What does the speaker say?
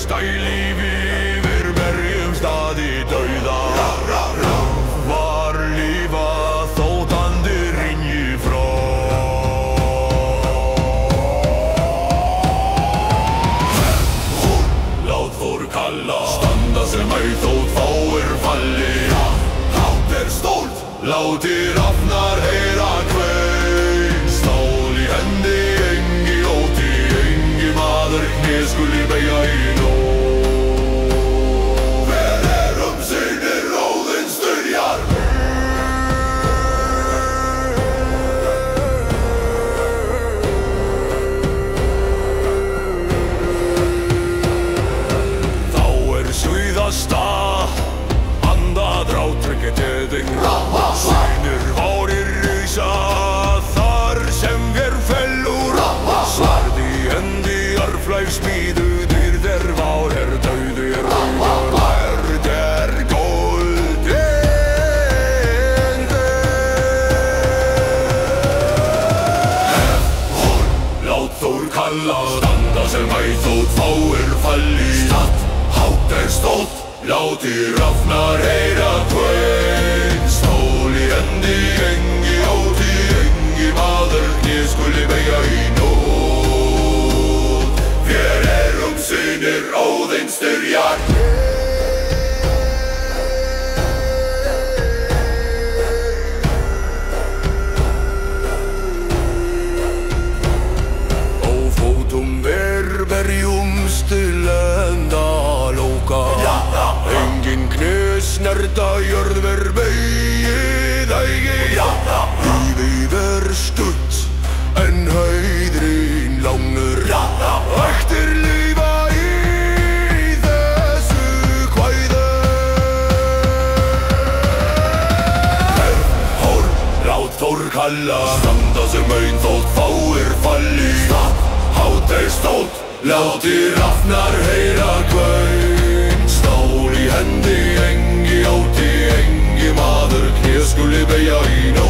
stælífi yfir berjum staði dauða. Var lífa þóttandi ringi frá. Lát Þór kalla, standa sem ei þótt fáir falli. Hátt stórt, látir afnar heyra kvein. Stál í hendi, engi óti, engi maður kné skuli beygja í nóg. Synir Óðins styrjar. Þá svíðasta andadrátt tryggir teðing. Synir várir rísa þar sem vér fellur. Sverð í hendi arflæg smíðu, dýrð vár dauði rauður. Lærð góld indi. Lát Þór kalla, standa sem ei þótt fáir falli. Hátt stórt, látir afnar heyra kvein. Stól í hendi, engi óti, engi maður kné skuli beygja í nót. Vér synir Óðins styrjar. Á fótum vér berjumst til enda lóka. Engin kné snerta jörð ver beygið ægi. Lífið stutt en hæðrin langur. Ættir lífa í þessu kvæði. Lát Þór kalla, standa sem ein þótt fáir falli. Hátt stórt, látir afnar heyra kvein. Stál í hendi, engi óti, engi maður kné skuli beygja í nóg.